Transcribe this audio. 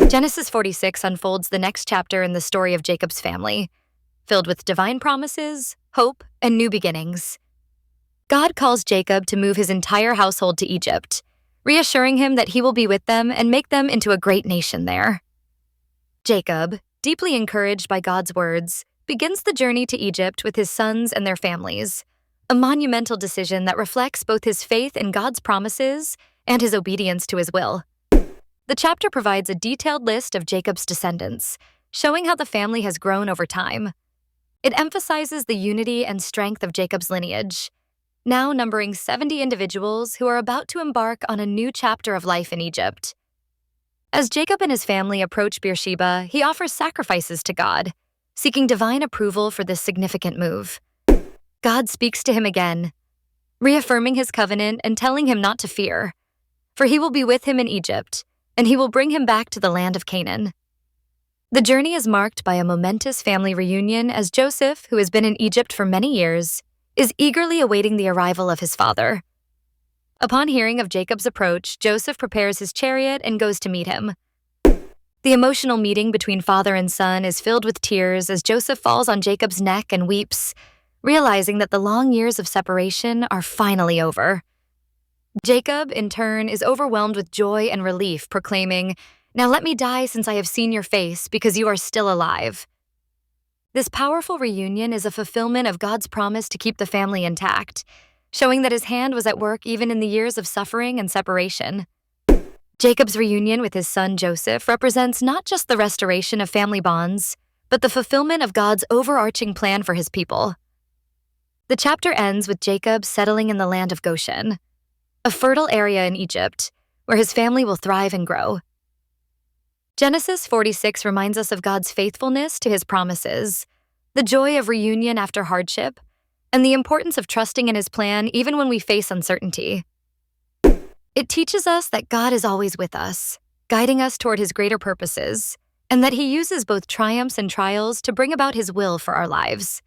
Genesis 46 unfolds the next chapter in the story of Jacob's family, filled with divine promises, hope, and new beginnings. God calls Jacob to move his entire household to Egypt, reassuring him that he will be with them and make them into a great nation there. Jacob, deeply encouraged by God's words, begins the journey to Egypt with his sons and their families, a monumental decision that reflects both his faith in God's promises and his obedience to his will. The chapter provides a detailed list of Jacob's descendants, showing how the family has grown over time. It emphasizes the unity and strength of Jacob's lineage, now numbering 70 individuals who are about to embark on a new chapter of life in Egypt. As Jacob and his family approach Beersheba, he offers sacrifices to God, seeking divine approval for this significant move. God speaks to him again, reaffirming his covenant and telling him not to fear, for he will be with him in Egypt, and he will bring him back to the land of Canaan. The journey is marked by a momentous family reunion as Joseph, who has been in Egypt for many years, is eagerly awaiting the arrival of his father. Upon hearing of Jacob's approach, Joseph prepares his chariot and goes to meet him. The emotional meeting between father and son is filled with tears as Joseph falls on Jacob's neck and weeps, realizing that the long years of separation are finally over. Jacob, in turn, is overwhelmed with joy and relief, proclaiming, "Now let me die since I have seen your face, because you are still alive." This powerful reunion is a fulfillment of God's promise to keep the family intact, showing that his hand was at work even in the years of suffering and separation. Jacob's reunion with his son Joseph represents not just the restoration of family bonds, but the fulfillment of God's overarching plan for his people. The chapter ends with Jacob settling in the land of Goshen, a fertile area in Egypt, where his family will thrive and grow. Genesis 46 reminds us of God's faithfulness to his promises, the joy of reunion after hardship, and the importance of trusting in his plan even when we face uncertainty. It teaches us that God is always with us, guiding us toward his greater purposes, and that he uses both triumphs and trials to bring about his will for our lives.